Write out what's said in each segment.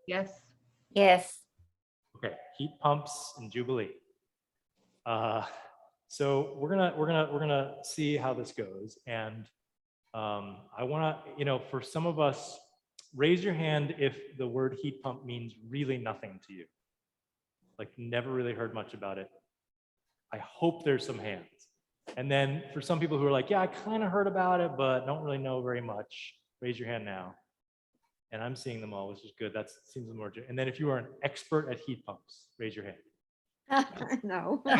Yes. Yes. Okay, heat pumps in Jubilee. So we're gonna see how this goes, and I want to, for some of us, raise your hand if the word heat pump means really nothing to you. Like never really heard much about it. I hope there's some hands. And then for some people who are like, yeah, I kind of heard about it, but don't really know very much, raise your hand now. And I'm seeing them all, which is good. That seems more. And then if you are an expert at heat pumps, raise your hand. No. All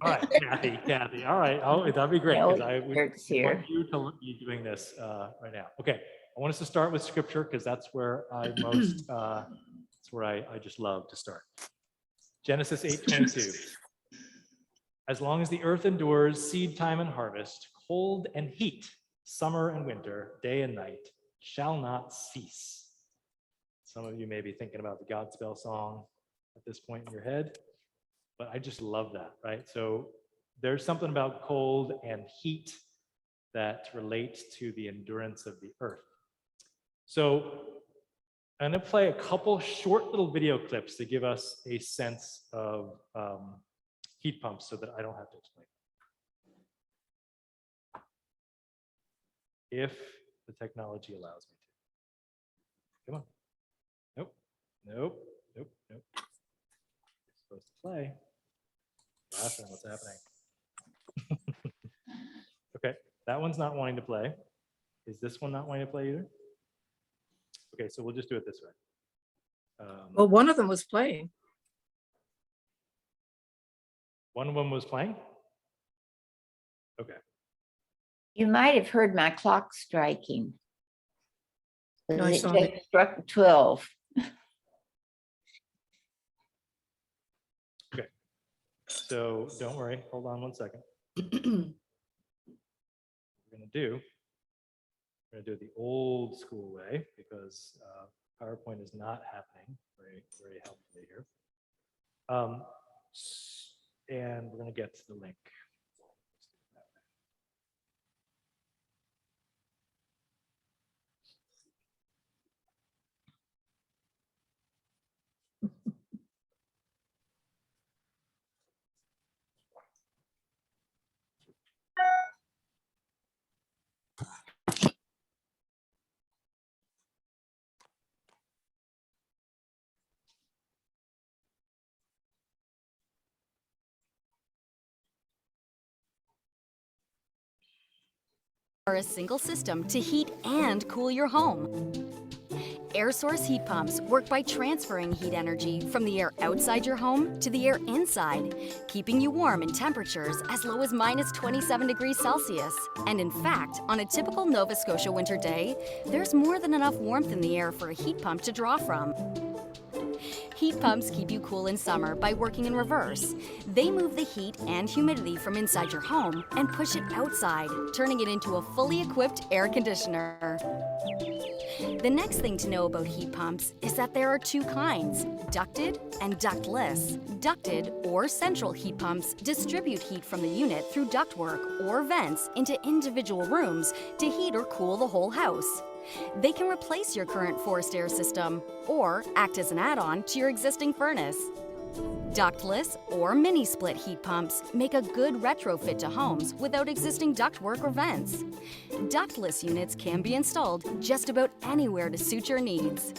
right, Kathy. All right. Oh, that'd be great, No because I would experts here. want you to be doing this right now. Okay. I want us to start with scripture because that's where I most, that's where I just love to start. Genesis 8:22. As long as the earth endures, seed time and harvest, cold and heat, summer and winter, day and night, shall not cease. Some of you may be thinking about the Godspell song at this point in your head, but I just love that, right? So there's something about cold and heat that relates to the endurance of the earth. So I'm going to play a couple short little video clips to give us a sense of heat pumps so that I don't have to explain. If the technology allows me to. Come on. Nope. It's supposed to play. Laughing, what's happening? Okay, that one's not wanting to play. Is this one not wanting to play either? Okay, so we'll just do it this way. Well, one of them was playing. One of them was playing? Okay. You might have heard my clock striking. No, I It saw just struck 12. Okay. So don't worry. Hold on one second. What we're going to do it the old school way because PowerPoint is not happening very helpfully here. And we're going to get to the link. Are a single system to heat and cool your home. Air source heat pumps work by transferring heat energy from the air outside your home to the air inside, keeping you warm in temperatures as low as -27 degrees Celsius. And in fact, on a typical Nova Scotia winter day, there's more than enough warmth in the air for a heat pump to draw from. Heat pumps keep you cool in summer by working in reverse. They move the heat and humidity from inside your home and push it outside, turning it into a fully equipped air conditioner. The next thing to know about heat pumps is that there are two kinds, ducted and ductless. Ducted or central heat pumps distribute heat from the unit through ductwork or vents into individual rooms to heat or cool the whole house. They can replace your current forced air system or act as an add-on to your existing furnace. Ductless or mini-split heat pumps make a good retrofit to homes without existing ductwork or vents. Ductless units can be installed just about anywhere to suit your needs.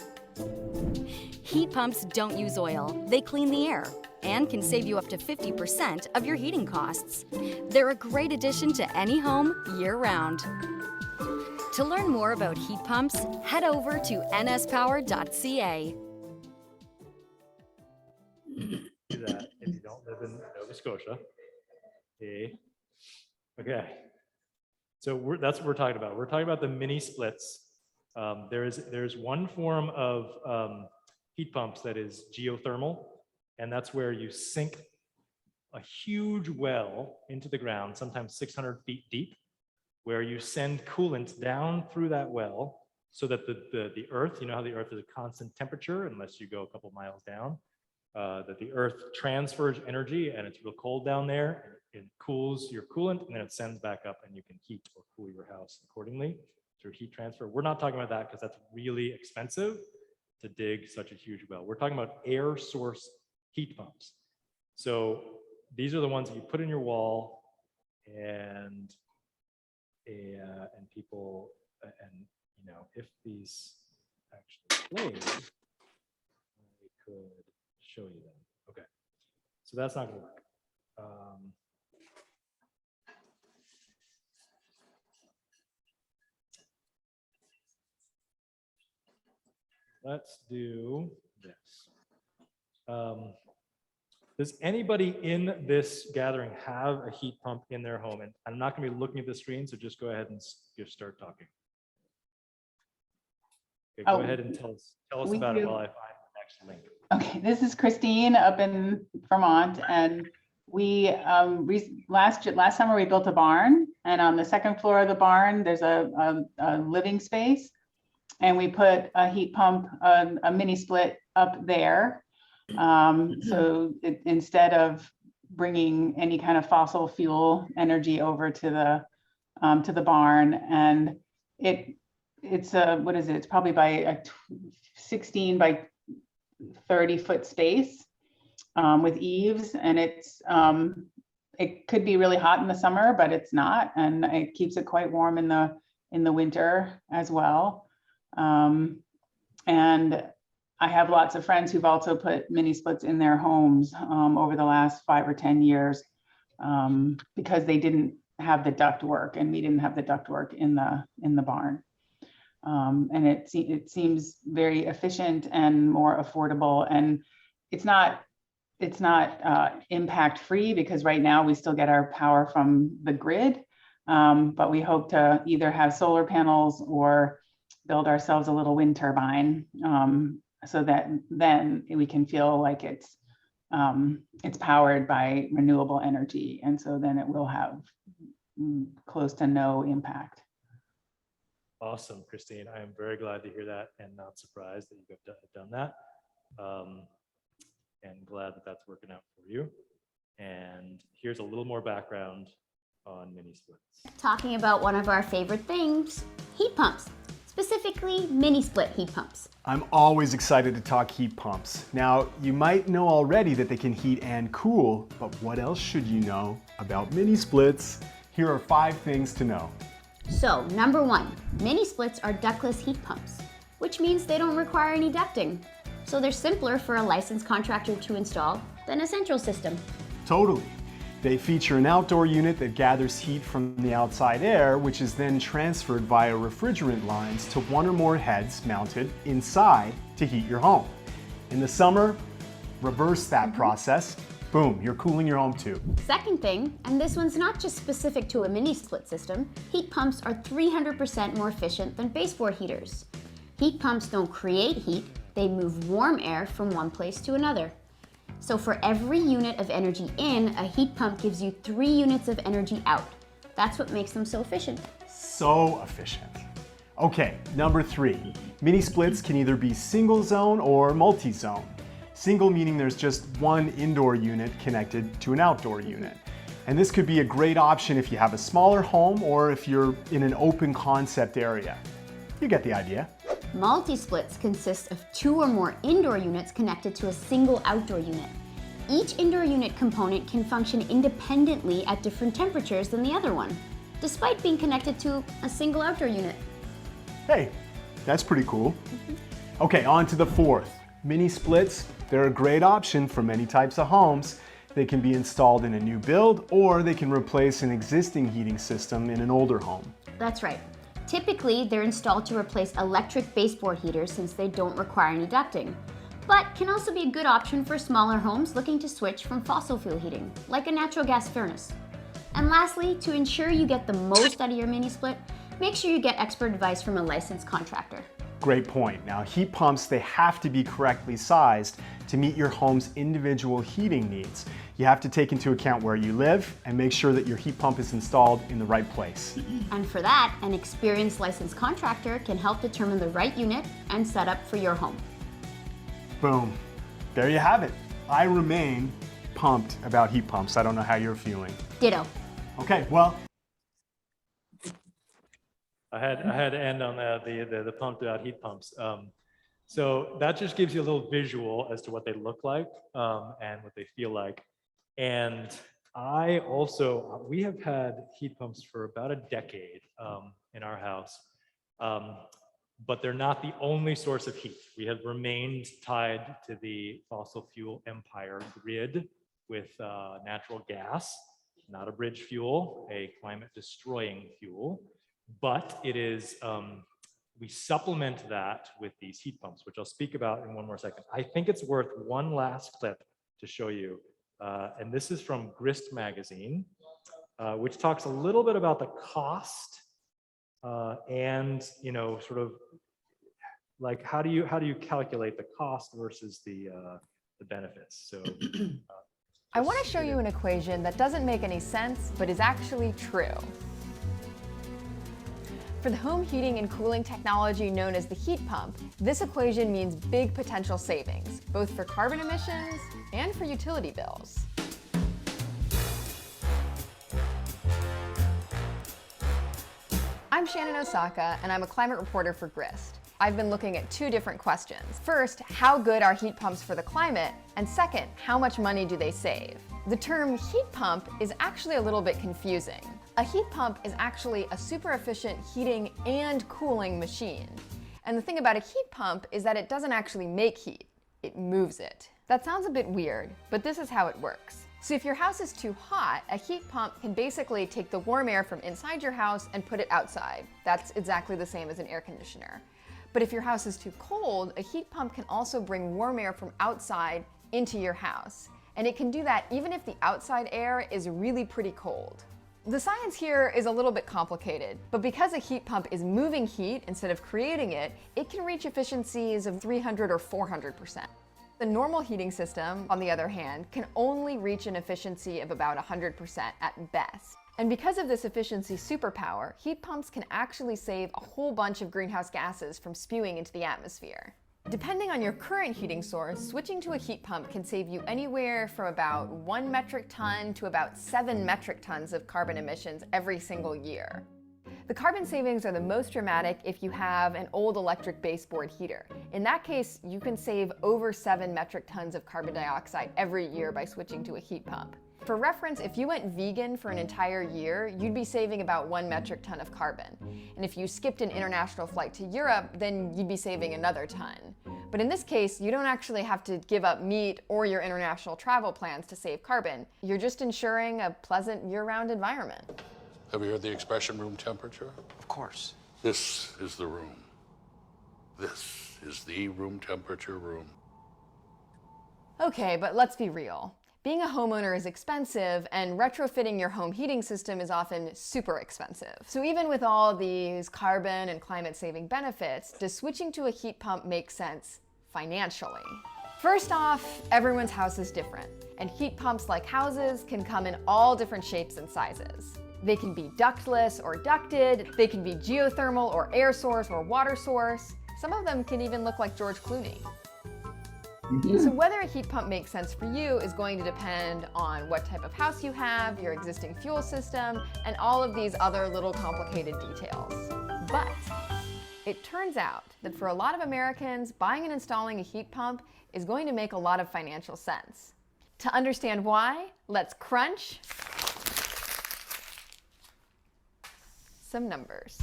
Heat pumps don't use oil. They clean the air and can save you up to 50% of your heating costs. They're a great addition to any home year-round. To learn more about heat pumps, head over to nspower.ca. Do that if you don't live in Nova Scotia. Okay. So that's what we're talking about. We're talking about the mini splits. There's one form of heat pumps that is geothermal, and that's where you sink a huge well into the ground, sometimes 600 feet deep, where you send coolant down through that well so that the earth, you know how the earth is a constant temperature unless you go a couple miles down, that the earth transfers energy and it's real cold down there, it cools your coolant and then it sends back up and you can heat or cool your house accordingly through heat transfer. We're not talking about that because that's really expensive. to dig such a huge well. We're talking about air source heat pumps. So these are the ones that you put in your wall, and people, and you know, if these actually played, I could show you them. Okay, so that's not going to work. Let's do this. Does anybody in this gathering have a heat pump in their home? And I'm not going to be looking at the screen, so just go ahead and just start talking. Okay, go ahead and tell us about it while I find the next link. Okay, this is Christine up in Vermont, and we last summer we built a barn, and on the second floor of the barn there's a living space, and we put a heat pump, a mini split up there. So instead of bringing any kind of fossil fuel energy over to the barn, and it's a, what is it? It's probably by a 16 by 30 foot space with eaves, and it could be really hot in the summer, but it's not, and it keeps it quite warm in the winter as well. And I have lots of friends who've also put mini splits in their homes over the last 5 or 10 years because they didn't have the duct work, and we didn't have the duct work in the barn. And it seems very efficient and more affordable, and it's not impact free, because right now we still get our power from the grid, but we hope to either have solar panels or build ourselves a little wind turbine, so that then we can feel like it's powered by renewable energy, and so then it will have close to no impact. Awesome, Christine. I am very glad to hear that, and not surprised that you have done that. And glad that that's working out for you. And here's a little more background on mini splits. Talking about one of our favorite things, heat pumps, specifically mini split heat pumps. I'm always excited to talk heat pumps. Now, you might know already that they can heat and cool, but what else should you know about mini splits? Here are 5 things to know. So, number 1, mini splits are ductless heat pumps, which means they don't require any ducting. So they're simpler for a licensed contractor to install than a central system. Totally. They feature an outdoor unit that gathers heat from the outside air, which is then transferred via refrigerant lines to one or more heads mounted inside to heat your home. In the summer, reverse that process. Boom, you're cooling your home too. Second thing, and this one's not just specific to a mini split system, heat pumps are 300% more efficient than baseboard heaters. Heat pumps don't create heat, they move warm air from one place to another. So for every unit of energy in, a heat pump gives you 3 units of energy out. That's what makes them so efficient. So efficient. Okay, number 3. Mini splits can either be single zone or multi-zone. Single meaning there's just one indoor unit connected to an outdoor unit. And this could be a great option if you have a smaller home or if you're in an open concept area. You get the idea. Multi-splits consist of 2 or more indoor units connected to a single outdoor unit. Each indoor unit component can function independently at different temperatures than the other one, despite being connected to a single outdoor unit. Hey, that's pretty cool. Okay, on to the 4th. Mini splits, they're a great option for many types of homes. They can be installed in a new build, or they can replace an existing heating system in an older home. That's right. Typically, they're installed to replace electric baseboard heaters since they don't require any ducting, but can also be a good option for smaller homes looking to switch from fossil fuel heating, like a natural gas furnace. And lastly, to ensure you get the most out of your mini split, make sure you get expert advice from a licensed contractor. Great point. Now, heat pumps, they have to be correctly sized to meet your home's individual heating needs. You have to take into account where you live and make sure that your heat pump is installed in the right place. And for that, an experienced licensed contractor can help determine the right unit and setup for your home. Boom. There you have it. I remain pumped about heat pumps. I don't know how you're feeling. Ditto. Okay, well, I had to end on the pumped out heat pumps. So that just gives you a little visual as to what they look like and what they feel like. And we have had heat pumps for about a decade in our house, but they're not the only source of heat. We have remained tied to the fossil fuel empire grid with natural gas, not a bridge fuel, a climate destroying fuel, but it is, we supplement that with these heat pumps, which I'll speak about in one more second. I think it's worth one last clip to show you. And this is from Grist magazine, which talks a little bit about the cost and, you know, sort of like how do you calculate the cost versus the benefits. So I want to show you an equation that doesn't make any sense, but is actually true. For the home heating and cooling technology known as the heat pump, this equation means big potential savings, both for carbon emissions and for utility bills. I'm Shannon Osaka, and I'm a climate reporter for Grist. I've been looking at two different questions. First, how good are heat pumps for the climate? And second, how much money do they save? The term heat pump is actually a little bit confusing. A heat pump is actually a super efficient heating and cooling machine. And the thing about a heat pump is that it doesn't actually make heat, it moves it. That sounds a bit weird, but this is how it works. So if your house is too hot, a heat pump can basically take the warm air from inside your house and put it outside. That's exactly the same as an air conditioner. But if your house is too cold, a heat pump can also bring warm air from outside into your house. And it can do that even if the outside air is really pretty cold. The science here is a little bit complicated, but because a heat pump is moving heat instead of creating it, it can reach efficiencies of 300 or 400%. The normal heating system, on the other hand, can only reach an efficiency of about 100% at best. And because of this efficiency superpower, heat pumps can actually save a whole bunch of greenhouse gases from spewing into the atmosphere. Depending on your current heating source, switching to a heat pump can save you anywhere from about 1 metric ton to about 7 metric tons of carbon emissions every single year. The carbon savings are the most dramatic if you have an old electric baseboard heater. In that case, you can save over 7 metric tons of carbon dioxide every year by switching to a heat pump. For reference, if you went vegan for an entire year, you'd be saving about 1 metric ton of carbon. And if you skipped an international flight to Europe, then you'd be saving another ton. But in this case, you don't actually have to give up meat or your international travel plans to save carbon. You're just ensuring a pleasant year-round environment. Have you heard the expression room temperature? Of course. This is the room. This is the room temperature room. Okay, but let's be real. Being a homeowner is expensive, and retrofitting your home heating system is often super expensive. So even with all these carbon and climate-saving benefits, does switching to a heat pump make sense financially? First off, everyone's house is different, and heat pumps, like houses, can come in all different shapes and sizes. They can be ductless or ducted, they can be geothermal or air source or water source. Some of them can even look like George Clooney. So whether a heat pump makes sense for you is going to depend on what type of house you have, your existing fuel system, and all of these other little complicated details. But it turns out that for a lot of Americans, buying and installing a heat pump is going to make a lot of financial sense. To understand why, let's crunch some numbers.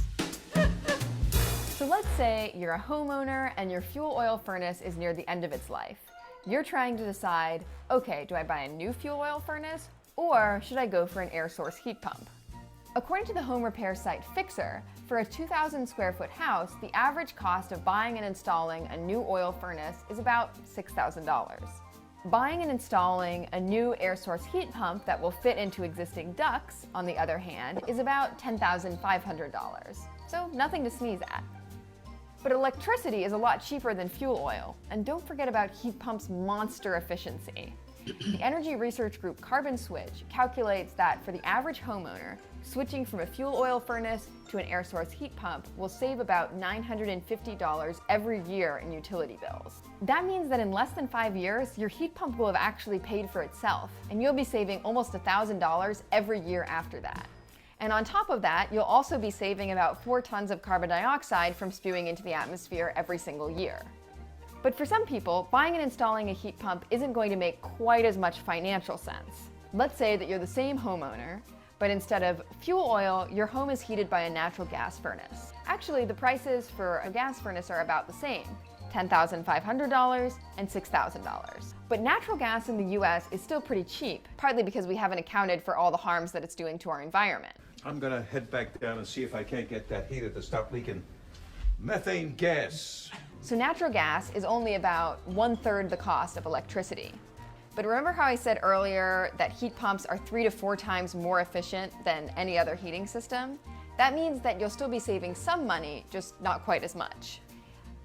So let's say you're a homeowner and your fuel oil furnace is near the end of its life. You're trying to decide, okay, do I buy a new fuel oil furnace or should I go for an air source heat pump? According to the home repair site Fixer, for a 2,000 square foot house, the average cost of buying and installing a new oil furnace is about $6,000. Buying and installing a new air source heat pump that will fit into existing ducts, on the other hand, is about $10,500. So nothing to sneeze at. But electricity is a lot cheaper than fuel oil, and don't forget about heat pumps' monster efficiency. The energy research group Carbon Switch calculates that for the average homeowner, switching from a fuel oil furnace to an air source heat pump will save about $950 every year in utility bills. That means that in less than 5 years, your heat pump will have actually paid for itself, and you'll be saving almost $1,000 every year after that. And on top of that, you'll also be saving about 4 tons of carbon dioxide from spewing into the atmosphere every single year. But for some people, buying and installing a heat pump isn't going to make quite as much financial sense. Let's say that you're the same homeowner, but instead of fuel oil, your home is heated by a natural gas furnace. Actually, the prices for a gas furnace are about the same, $10,500 and $6,000. But natural gas in the US is still pretty cheap, partly because we haven't accounted for all the harms that it's doing to our environment. I'm gonna head back down and see if I can't get that heater to stop leaking methane gas. So natural gas is only about 1/3 the cost of electricity. But remember how I said earlier that heat pumps are 3 to 4 times more efficient than any other heating system? That means that you'll still be saving some money, just not quite as much.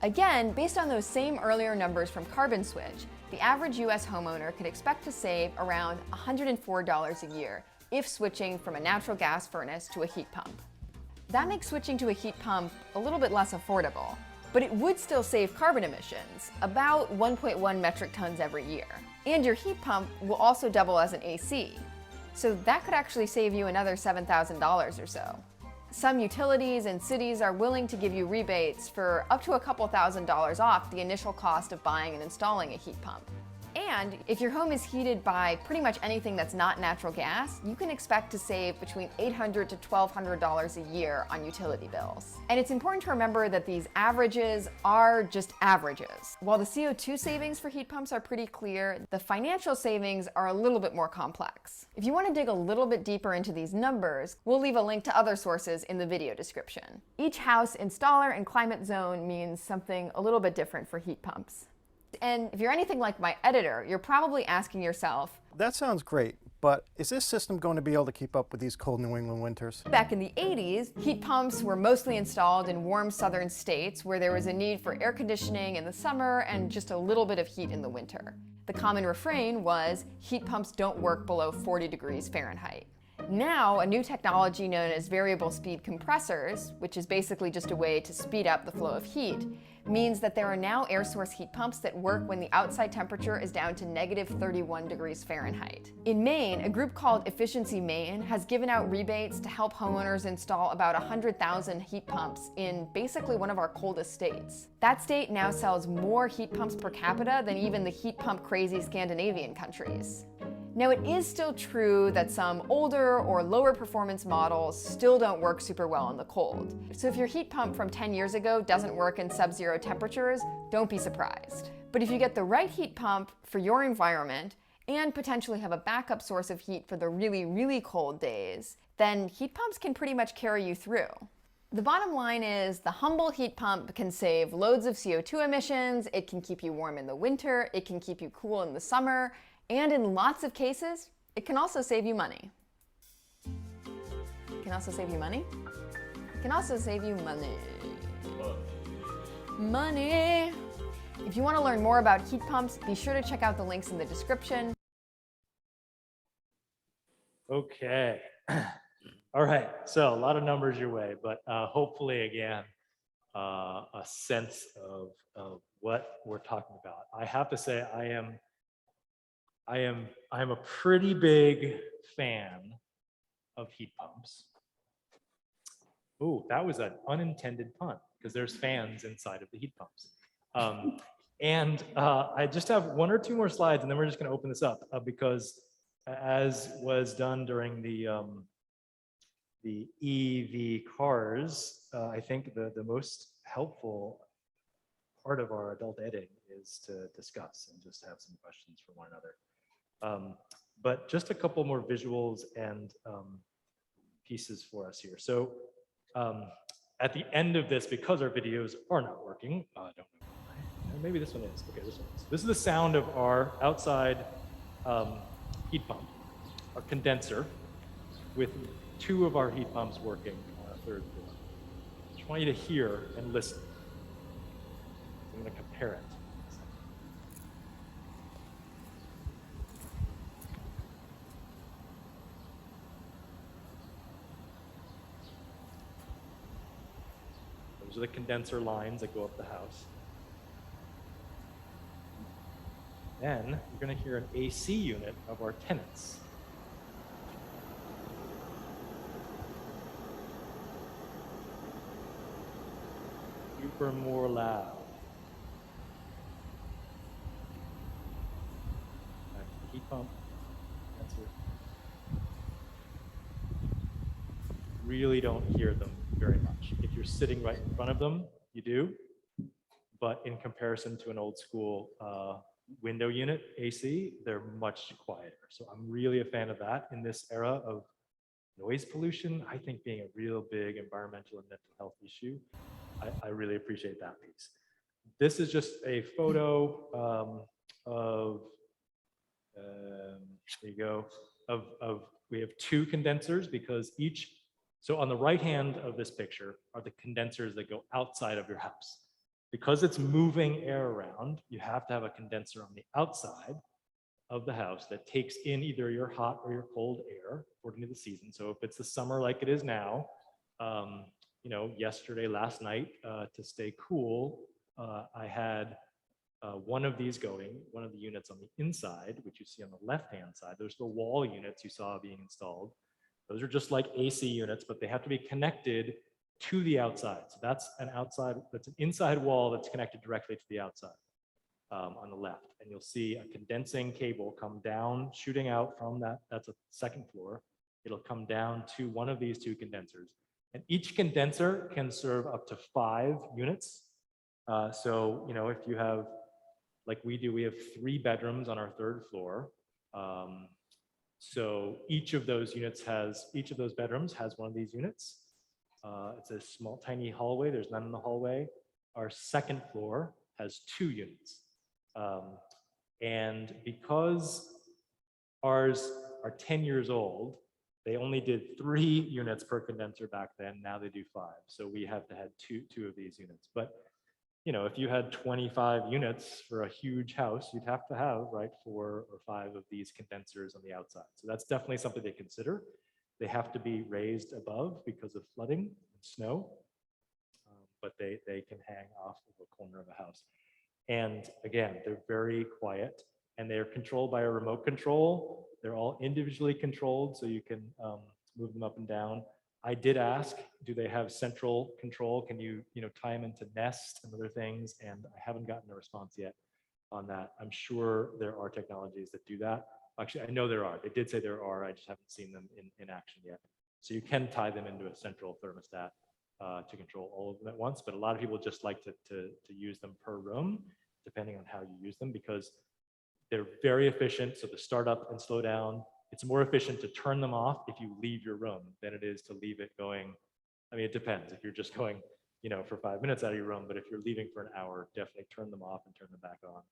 Again, based on those same earlier numbers from Carbon Switch, the average US homeowner could expect to save around $104 a year if switching from a natural gas furnace to a heat pump. That makes switching to a heat pump a little bit less affordable, but it would still save carbon emissions, about 1.1 metric tons every year. And your heat pump will also double as an AC. So that could actually save you another $7,000 or so. Some utilities and cities are willing to give you rebates for up to a couple $1,000s off the initial cost of buying and installing a heat pump. And if your home is heated by pretty much anything that's not natural gas, you can expect to save between $800 to $1,200 a year on utility bills. And it's important to remember that these averages are just averages. While the CO2 savings for heat pumps are pretty clear, the financial savings are a little bit more complex. If you want to dig a little bit deeper into these numbers, we'll leave a link to other sources in the video description. Each house, installer, and climate zone means something a little bit different for heat pumps. And if you're anything like my editor, you're probably asking yourself, that sounds great, but is this system going to be able to keep up with these cold New England winters? Back in the 80s, heat pumps were mostly installed in warm southern states where there was a need for air conditioning in the summer and just a little bit of heat in the winter. The common refrain was, heat pumps don't work below 40 degrees Fahrenheit. Now, a new technology known as variable speed compressors, which is basically just a way to speed up the flow of heat, means that there are now air source heat pumps that work when the outside temperature is down to -31 degrees Fahrenheit. In Maine, a group called Efficiency Maine has given out rebates to help homeowners install about 100,000 heat pumps in basically one of our coldest states. That state now sells more heat pumps per capita than even the heat pump crazy Scandinavian countries. Now, it is still true that some older or lower performance models still don't work super well in the cold. So if your heat pump from 10 years ago doesn't work in sub-zero temperatures, don't be surprised. But if you get the right heat pump for your environment and potentially have a backup source of heat for the really, really cold days, then heat pumps can pretty much carry you through. The bottom line is the humble heat pump can save loads of CO2 emissions, it can keep you warm in the winter, it can keep you cool in the summer, and in lots of cases, it can also save you money. It can also save you money? It can also save you money. Money! If you want to learn more about heat pumps, be sure to check out the links in the description. Okay. All right. So a lot of numbers your way, but hopefully, again, a sense of what we're talking about. I have to say, I am a pretty big fan of heat pumps. Oh, that was an unintended pun because there's fans inside of the heat pumps. I just have 1 or 2 more slides, and then we're just going to open this up because, as was done during the EV cars, I think the most helpful part of our adult editing is to discuss and just have some questions for one another. But just a couple more visuals and pieces for us here. So at the end of this, because our videos are not working, I don't know why. Maybe this one is. Okay, this one is. This is the sound of our outside heat pump, our condenser, with 2 of our heat pumps working on a 3rd floor. I just want you to hear and listen. I'm going to compare it. Those are the condenser lines that go up the house. Then you're going to hear an AC unit of our tenants. Super more loud. pump. Really don't hear them very much. If you're sitting right in front of them, you do. But in comparison to an old school window unit AC, they're much quieter. So I'm really a fan of that in this era of noise pollution. I think being a real big environmental and mental health issue, I really appreciate that piece. This is just a photo of, there you go, we have two condensers because each, so on the right hand of this picture are the condensers that go outside of your house. Because it's moving air around, you have to have a condenser on the outside of the house that takes in either your hot or your cold air according to the season. So if it's the summer like it is now, you know, yesterday, last night, to stay cool, I had one of these going, one of the units on the inside, which you see on the left-hand side. There's the wall units you saw being installed. Those are just like AC units, but they have to be connected to the outside. So that's an inside wall that's connected directly to the outside on the left. And you'll see a condensing cable come down, shooting out from that. That's a second floor. It'll come down to one of these two condensers. And each condenser can serve up to 5 units. So, you know, if you have, like we do, we have 3 bedrooms on our 3rd floor. So each of those bedrooms has one of these units. It's a small, tiny hallway. There's none in the hallway. Our 2nd floor has 2 units. And because ours are 10 years old, they only did 3 units per condenser back then. Now they do 5. So we have to have two of these units. But you know, if you had 25 units for a huge house, you'd have to have, right, 4 or 5 of these condensers on the outside. So that's definitely something to consider. They have to be raised above because of flooding and snow, but they can hang off of a corner of a house. And again, they're very quiet and they're controlled by a remote control. They're all individually controlled, so you can move them up and down. I did ask, do they have central control? Can you tie them into Nest and other things? And I haven't gotten a response yet on that. I'm sure there are technologies that do that. Actually, I know there are. They did say there are. I just haven't seen them in action yet. So you can tie them into a central thermostat to control all of them at once. But a lot of people just like to use them per room, depending on how you use them, because they're very efficient. So to start up and slow down, it's more efficient to turn them off if you leave your room than it is to leave it going. I mean, it depends. If you're just going, you know, for 5 minutes out of your room, but if you're leaving for an hour, definitely turn them off and turn them back on.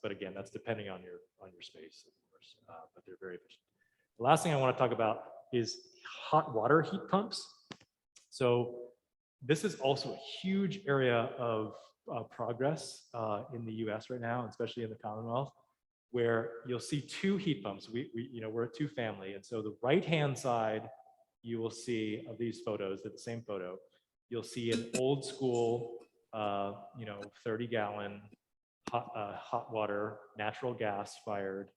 But again, that's depending on your space, of course. But they're very efficient. The last thing I want to talk about is hot water heat pumps. So this is also a huge area of progress in the U.S. right now, especially in the Commonwealth, where you'll see 2 heat pumps. We're a 2-family, and so the right-hand side, you will see of these photos, they're the same photo. You'll see an old school, 30-gallon hot water, natural gas fired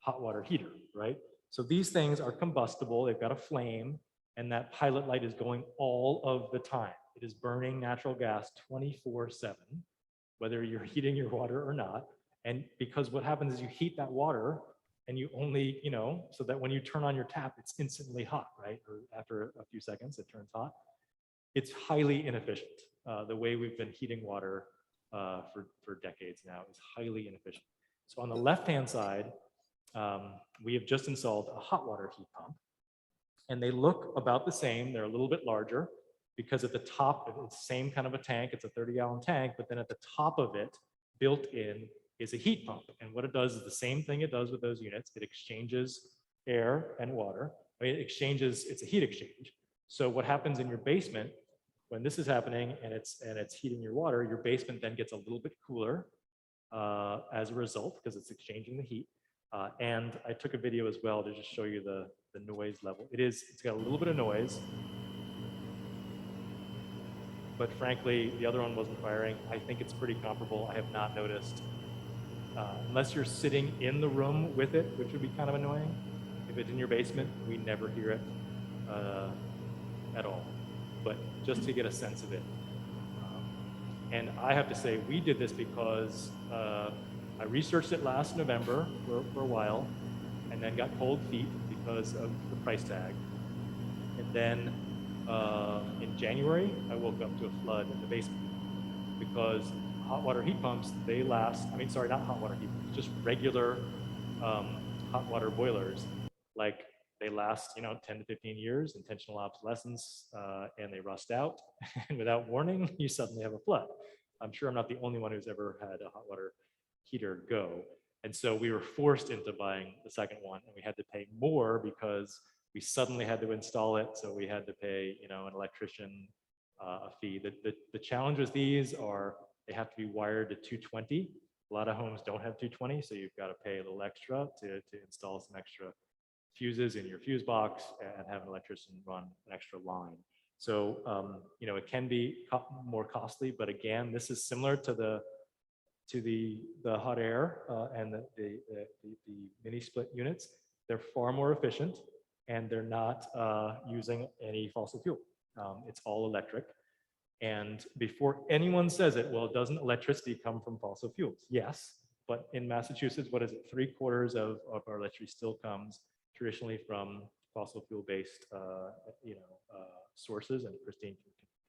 hot water heater, right? So these things are combustible. They've got a flame, and that pilot light is going all of the time. It is burning natural gas 24/7, whether you're heating your water or not. And because what happens is you heat that water and you only, so that when you turn on your tap, it's instantly hot, right? Or after a few seconds, it turns hot. It's highly inefficient. The way we've been heating water for decades now is highly inefficient. So on the left-hand side, we have just installed a hot water heat pump, and they look about the same. They're a little bit larger because at the top, it's the same kind of a tank. It's a 30-gallon tank, but then at the top of it, built in, is a heat pump. And what it does is the same thing it does with those units. It exchanges air and water. I mean, it's a heat exchange. So what happens in your basement when this is happening and it's heating your water, your basement then gets a little bit cooler as a result because it's exchanging the heat. And I took a video as well to just show you the noise level. It's got a little bit of noise, but frankly, the other one wasn't firing. I think it's pretty comparable. I have not noticed, unless you're sitting in the room with it, which would be kind of annoying. If it's in your basement, we never hear it at all. But just to get a sense of it. And I have to say, we did this because I researched it last November for a while, and then got cold feet because of the price tag. And then in January, I woke up to a flood in the basement because hot water heat pumps, they last, I mean, sorry, not hot water heat pumps, just regular hot water boilers. Like they last, 10 to 15 years, intentional obsolescence, and they rust out. And without warning, you suddenly have a flood. I'm sure I'm not the only one who's ever had a hot water heater go. And so we were forced into buying the second one, and we had to pay more because we suddenly had to install it. So we had to pay, an electrician a fee. The challenge with these are they have to be wired to 220. A lot of homes don't have 220, so you've got to pay a little extra to install some extra fuses in your fuse box and have an electrician run an extra line. So, it can be more costly, but again, this is similar to the hot air and the mini split units. They're far more efficient, and they're not using any fossil fuel. It's all electric. And before anyone says it, well, doesn't electricity come from fossil fuels? Yes, but in Massachusetts, what is it? 3/4 of our electricity still comes traditionally from fossil fuel based, sources. And Christine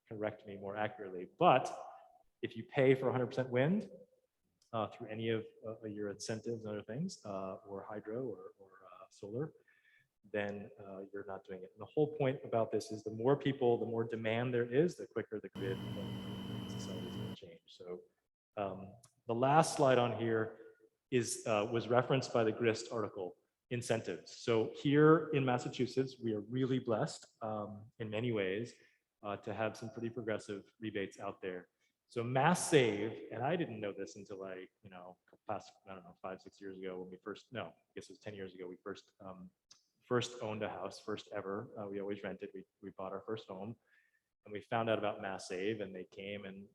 can correct me more accurately. But if you pay for 100% wind through any of your incentives and other things, or hydro or solar, then you're not doing it. And the whole point about this is the more people, the more demand there is, the quicker the grid society is going to change. So the last slide on here was referenced by the GRIST article, incentives. So here in Massachusetts, we are really blessed in many ways to have some pretty progressive rebates out there. So Mass Save, and I didn't know this until past, 5-6 years ago when we first, no, I guess it was 10 years ago, we first owned a house, first ever. We always rented. We bought our first home, and we found out about Mass Save, and they came and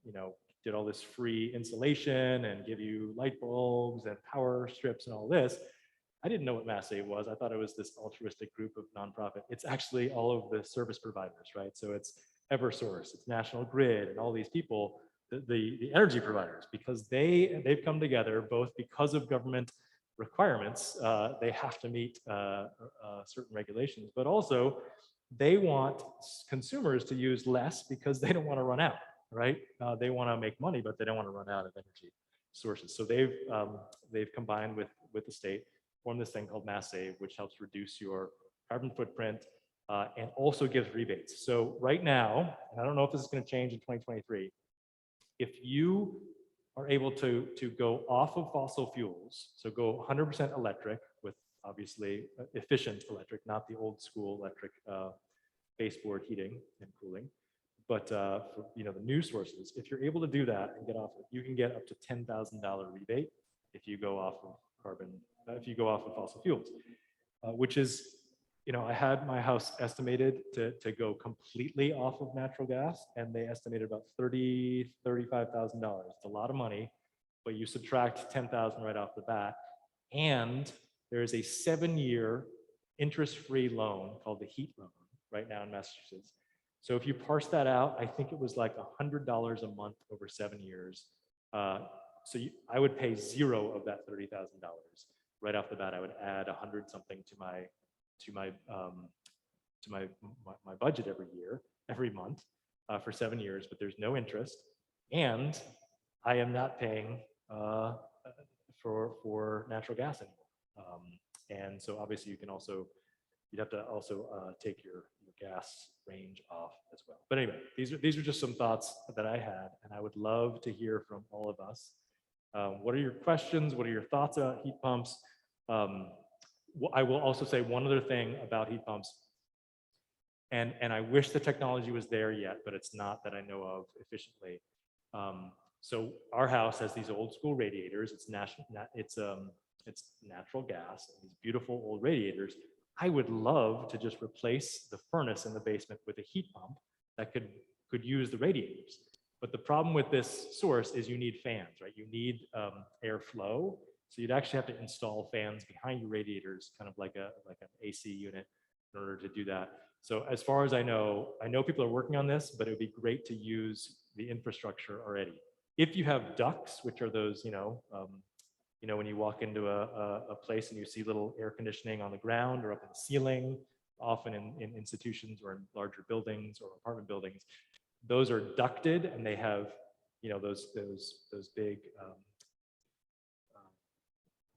did all this free insulation and give you light bulbs and power strips and all this. I didn't know what Mass Save was. I thought it was this altruistic group of nonprofit. It's actually all of the service providers, right? So it's Eversource, it's National Grid, and all these people, the energy providers, because they've come together both because of government requirements. They have to meet certain regulations, but also they want consumers to use less because they don't want to run out, right? They want to make money, but they don't want to run out of energy sources. So they've combined with the state, formed this thing called Mass Save, which helps reduce your carbon footprint and also gives rebates. So right now, and I don't know if this is going to change in 2023, if you are able to go off of fossil fuels, so go 100% electric with obviously efficient electric, not the old school electric baseboard heating and cooling, but for the new sources, if you're able to do that and get off it, you can get up to $10,000 rebate if you go off of if you go off of fossil fuels, which is, I had my house estimated to go completely off of natural gas, and they estimated about $35,000. It's a lot of money, but you subtract 10,000 right off the bat, and there is a 7-year interest-free loan called the heat loan right now in Massachusetts. So if you parse that out, I think it was like $100 a month over 7 years. So I would pay zero of that $30,000 right off the bat. I would add 100 something to my budget every month for 7 years, but there's no interest, and I am not paying for natural gas anymore. And so obviously you'd have to also take your gas range off as well. But anyway, these are just some thoughts that I had, and I would love to hear from all of us. What are your questions? What are your thoughts about heat pumps? I will also say one other thing about heat pumps, and I wish the technology was there yet, but it's not that I know of efficiently. So our house has these old school radiators. It's natural gas, these beautiful old radiators. I would love to just replace the furnace in the basement with a heat pump that could use the radiators. But the problem with this source is you need fans, right? You need airflow. So you'd actually have to install fans behind your radiators, kind of like an AC unit in order to do that. So as far as I know people are working on this, but it would be great to use the infrastructure already. If you have ducts, which are those, you know, when you walk into a place and you see little air conditioning on the ground or up in the ceiling, often in institutions or in larger buildings or apartment buildings, those are ducted and they have, you know, those big,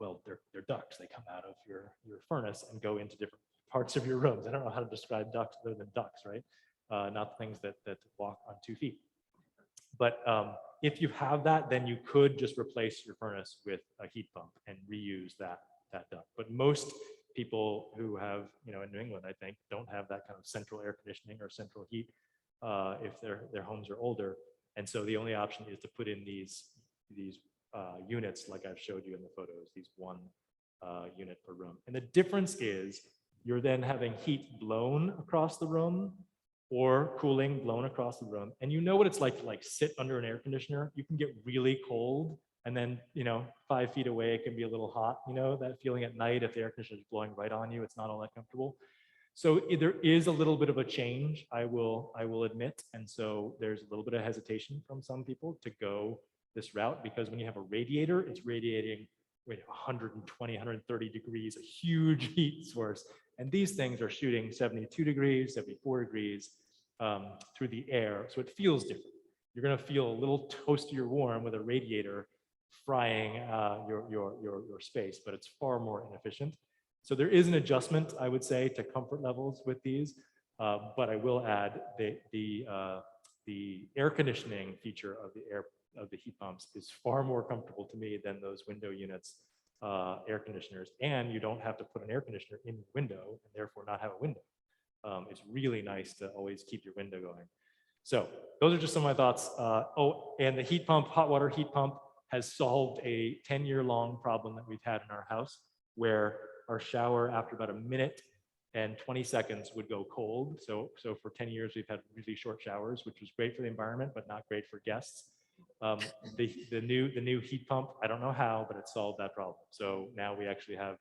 well, they're ducts. They come out of your furnace and go into different parts of your rooms. I don't know how to describe ducts other than ducts, right? Not things that walk on 2 feet. But if you have that, then you could just replace your furnace with a heat pump and reuse that duct. But most people who have, you know, in New England, I think, don't have that kind of central air conditioning or central heat if their homes are older. And so the only option is to put in these units like I've showed you in the photos, these 1 unit per room. And the difference is you're then having heat blown across the room or cooling blown across the room. And you know what it's like to sit under an air conditioner. You can get really cold and then, you know, 5 feet away, it can be a little hot, you know, that feeling at night if the air conditioner is blowing right on you, it's not all that comfortable. So there is a little bit of a change, I will admit. And so there's a little bit of hesitation from some people to go this route, because when you have a radiator, it's radiating 120, 130 degrees, a huge heat source. And these things are shooting 72 degrees, 74 degrees through the air. So it feels different. You're gonna feel a little toasty or warm with a radiator frying your space, but it's far more inefficient. So there is an adjustment, I would say, to comfort levels with these. But I will add the air conditioning feature of the heat pumps is far more comfortable to me than those window units air conditioners. And you don't have to put an air conditioner in your window and therefore not have a window. It's really nice to always keep your window going. So those are just some of my thoughts. Oh, and the heat pump, hot water heat pump, has solved a 10-year-long problem that we've had in our house, where our shower after about a minute and 20 seconds would go cold. So for 10 years, we've had really short showers, which was great for the environment, but not great for guests. The new heat pump, I don't know how, but it solved that problem. So now we actually have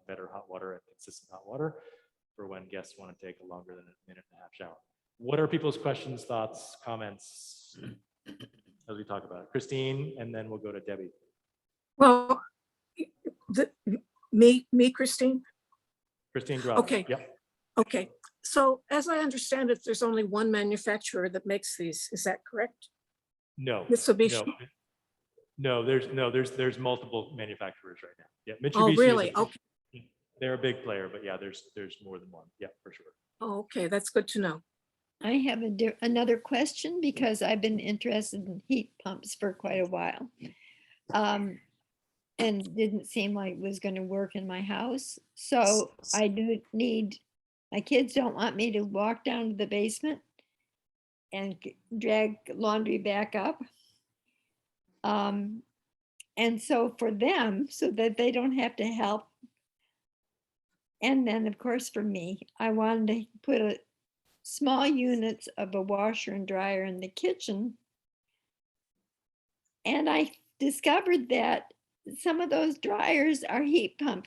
better hot water and consistent hot water for when guests want to take a longer than a minute and a half shower. What are people's questions, thoughts, comments as we talk about it? Christine, and then we'll go to Debbie. Well, me, Christine? Christine Groth. Okay. Yep. Okay. So as I understand it, there's only 1 manufacturer that makes these. Is that correct? No. Mitsubishi? No, there's multiple manufacturers right now. Yeah, Mitsubishi. Oh, really? Okay. They're a big player, but yeah, there's more than one. Yeah, for sure. Oh, okay. That's good to know. I have another question, because I've been interested in heat pumps for quite a while. And it didn't seem like it was going to work in my house. So I do need, my kids don't want me to walk down to the basement and drag laundry back up. And so for them, so that they don't have to help. And then of course for me, I wanted to put small units of a washer and dryer in the kitchen. And I discovered that some of those dryers are heat pump.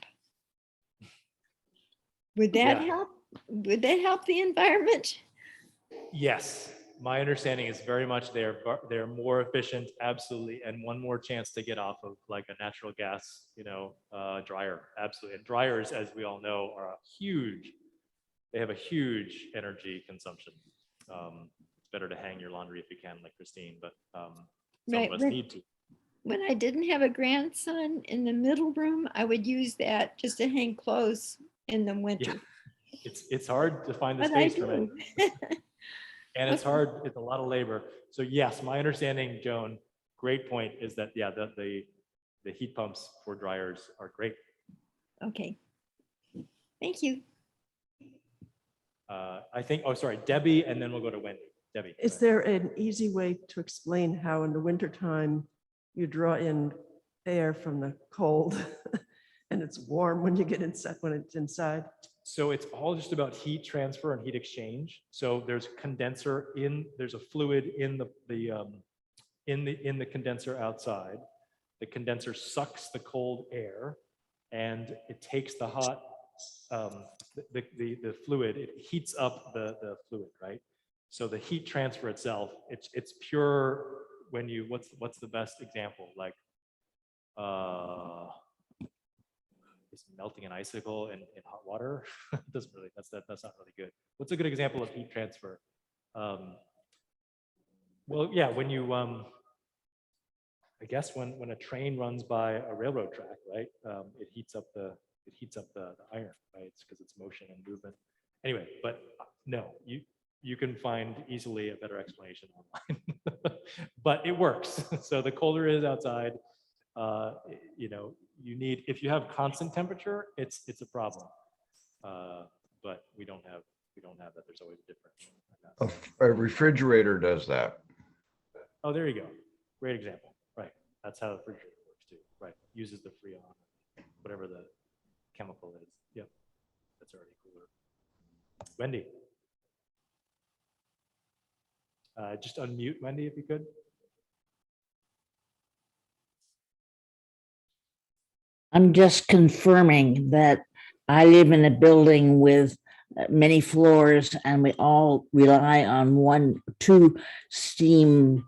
Would that help? Would that help the environment? Yes, my understanding is very much they're more efficient, absolutely, and one more chance to get off of like a natural gas, dryer, absolutely. And dryers, as we all know, are they have a huge energy consumption. It's better to hang your laundry if you can, like Christine, but some of us need to. When I didn't have a grandson in the middle room, I would use that just to hang clothes in the winter. Yeah. It's hard to find the But space for me. And it's hard, it's a lot of labor. So yes, my understanding, Joan, great point, is that, yeah, the heat pumps for dryers are great. Okay, thank you. I think, oh, sorry, Debbie, and then we'll go to Wendy. Debbie. Is there an easy way to explain how in the wintertime you draw in air from the cold and it's warm when you get inside, when it's inside? So it's all just about heat transfer and heat exchange. So there's a condenser there's a fluid in the condenser outside. The condenser sucks the cold air and it takes the hot, the fluid, it heats up the fluid, right? So the heat transfer itself, it's pure. When you, what's the best example? Like is melting an icicle in hot water. Doesn't really, that's not really good. What's a good example of heat transfer? Well, yeah, when you, I guess when a train runs by a railroad track, right? It heats up the iron, right? It's because it's motion and movement. Anyway, but no, you can find easily a better explanation online, but it works. So the colder it is outside, you know, you need, if you have constant temperature, it's a problem. But we don't have that. There's always a difference. A refrigerator does that. Oh, there you go. Great example. Right. That's how the refrigerator works too. Right. Uses the Freon, whatever the chemical is. Yep. That's already cooler. Wendy. Just unmute Wendy if you could. I'm just confirming that I live in a building with many floors and we all rely on two steam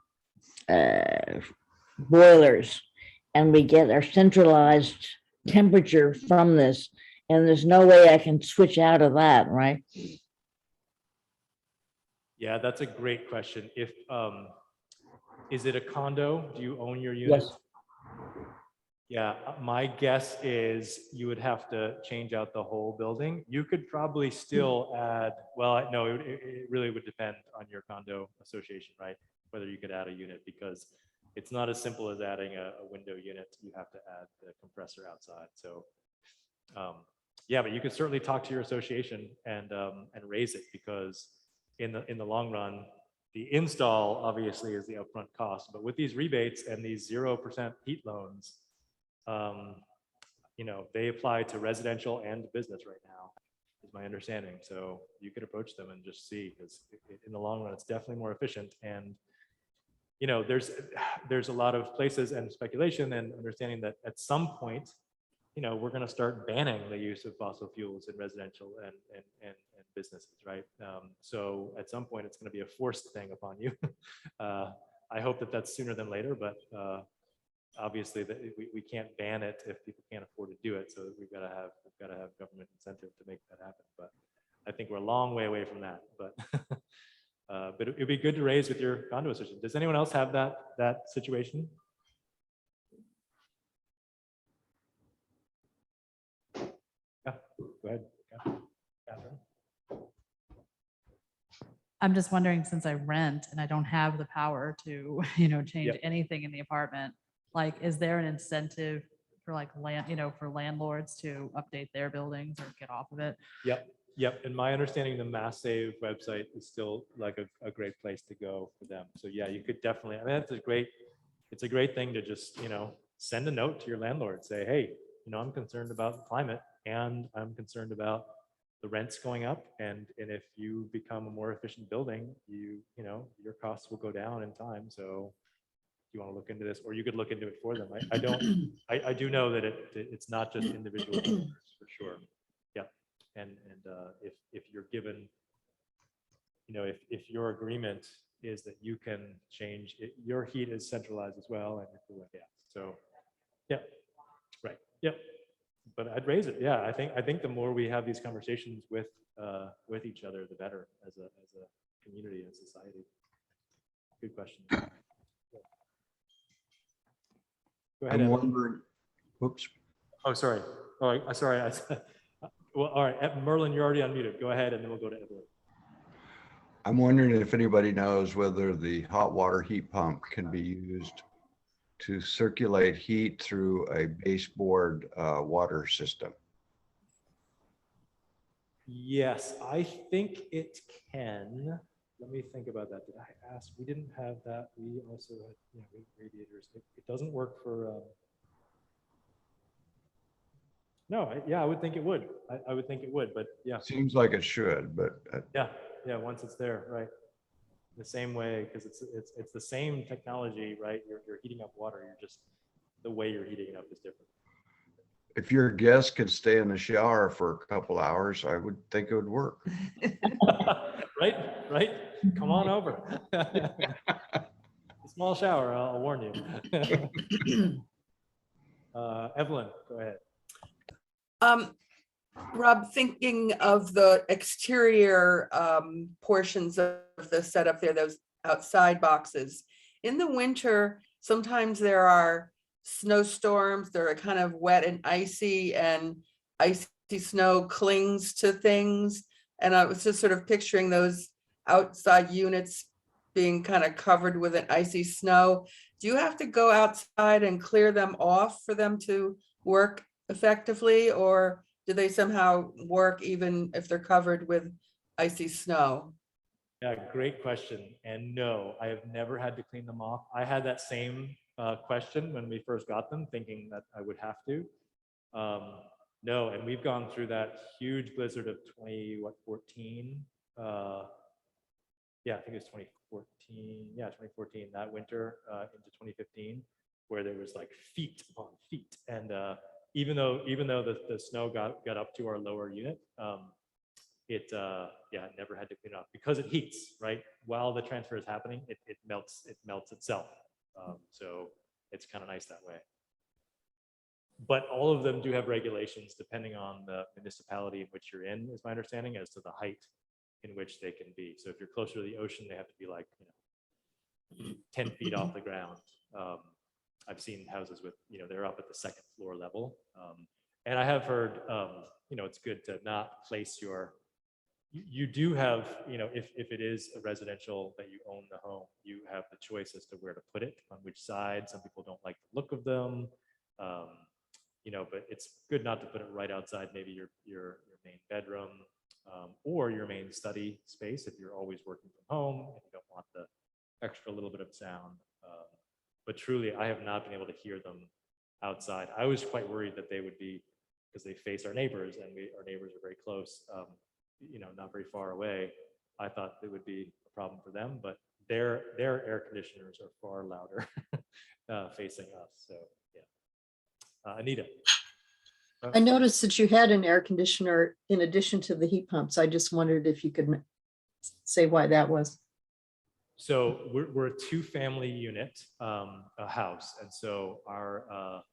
boilers, and we get our centralized temperature from this, and there's no way I can switch out of that, right? Yeah, that's a great question. If is it a condo? Do you own your unit? Yes. Yeah, my guess is you would have to change out the whole building. You could probably still add, well, no, it really would depend on your condo association, right? Whether you could add a unit, because it's not as simple as adding a window unit. You have to add the compressor outside. So yeah, but you could certainly talk to your association and raise it, because in the long run, the install obviously is the upfront cost, but with these rebates and these 0% heat loans, you know, they apply to residential and business right now, is my understanding. So you could approach them and just see, because in the long run, it's definitely more efficient. And, you know, there's a lot of places and speculation and understanding that at some point, you know, we're going to start banning the use of fossil fuels in residential and businesses, right? So at some point, it's going to be a forced thing upon you. I hope that that's sooner than later, but obviously that we can't ban it if people can't afford to do it. So we've got to have government incentive to make that happen. But I think we're a long way away from that. But but it'd be good to raise with your condo association. Does anyone else have that situation? Yeah, go ahead. Yeah. Catherine. I'm just wondering, since I rent and I don't have the power to, change anything in the apartment, like, is there an incentive for for landlords to update their buildings or get off of it? Yep. And my understanding, the Mass Save website is still like a great place to go for them. So yeah, you could definitely, I mean, it's a great thing to just, send a note to your landlord, say, hey, I'm concerned about the climate and I'm concerned about the rents going up. And if you become a more efficient building, your costs will go down in time. So you want to look into this, or you could look into it for them. I do know that it's not just individual owners, for sure. Yeah. And if you're given, if your agreement is that you can change it, your heat is centralized as well. And so, yeah, right. Yep. But I'd raise it. Yeah. I think the more we have these conversations with each other, the better as a community and society. Good question. Go ahead. I'm Evan. wondering, whoops. Oh, sorry. Oh, sorry. Well, all right. Merlin, you're already unmuted. Go ahead, and then we'll go to Evelyn. I'm wondering if anybody knows whether the hot water heat pump can be used to circulate heat through a baseboard water system. Yes, I think it can. Let me think about that. Did I ask? We didn't have that. We also had radiators. It doesn't work for. No, I would think it would. I would think it would, but yeah. Seems like it should, but yeah. Once it's there, right? The same way, because it's the same technology, right? You're heating up water. You're just the way you're heating it up is different. if your guest could stay in the shower for a couple hours, I would think it would work. Right? Come on over. Small shower, I'll warn you. Evelyn, go ahead. Rob, thinking of the exterior portions of the setup there, those outside boxes. In the winter, sometimes there are snowstorms, they're kind of wet and icy snow clings to things. And I was just sort of picturing those outside units being kind of covered with an icy snow. Do you have to go outside and clear them off for them to work effectively, or do they somehow work even if they're covered with icy snow? Yeah, great question. And no, I have never had to clean them off. I had that same question when we first got them, thinking that I would have to. No, and we've gone through that huge blizzard of 2014. Yeah, I think it was 2014. Yeah, 2014, that winter into 2015, where there was like feet upon feet. And even though the snow got up to our lower unit, it never had to clean it up because it heats, right? While the transfer is happening, it melts itself. So it's kind of nice that way. But all of them do have regulations depending on the municipality in which you're in, is my understanding, as to the height in which they can be. So if you're closer to the ocean, they have to be like 10 feet off the ground. I've seen houses with, they're up at the second floor level. And I have heard, it's good to not place you do have, if it is a residential that you own the home, you have the choice as to where to put it, on which side. Some people don't like the look of them. But it's good not to put it right outside maybe your main bedroom or your main study space if you're always working from home and you don't want the extra little bit of sound. But truly, I have not been able to hear them outside. I was quite worried that they would be, because they face our neighbors and our neighbors are very close, not very far away. I thought it would be a problem for them, but their air conditioners are far louder facing us. So yeah. Anita. I noticed that you had an air conditioner in addition to the heat pumps. I just wondered if you could say why that was. So we're a two-family unit, a house, and so our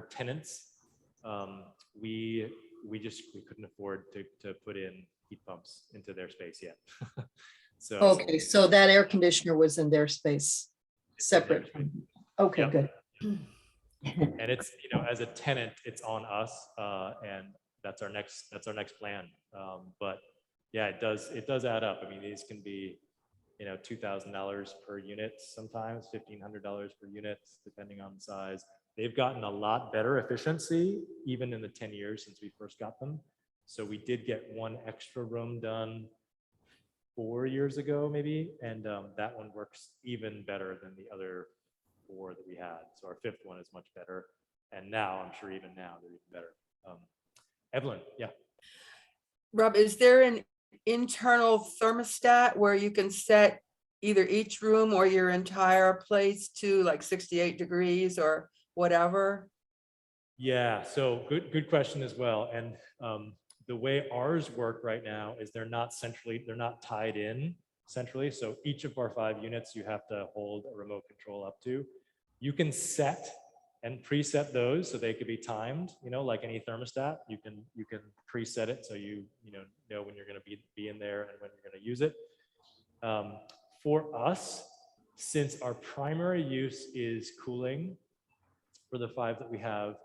tenants, we couldn't afford to put in heat pumps into their space yet. So okay, so that air conditioner was in their space, separate. Okay, yep. Good. And it's, as a tenant, it's on us, and that's our next plan. But yeah, it does add up. I mean, these can be, $2,000 per unit, sometimes $1,500 per unit, depending on the size. They've gotten a lot better efficiency, even in the 10 years since we first got them. So we did get one extra room done 4 years ago, maybe, and that one works even better than the other 4 that we had. So our 5th one is much better, and now I'm sure even now they're even better. Evelyn, yeah. Rob, is there an internal thermostat where you can set either each room or your entire place to like 68 degrees or whatever? Yeah, so good question as well. And the way ours work right now is they're not tied in centrally. So each of our 5 units, you have to hold a remote control up to. You can set and preset those so they could be timed, like any thermostat. You can preset it so you know when you're going to be in there and when you're going to use it. For us, since our primary use is cooling for the 5 that we have,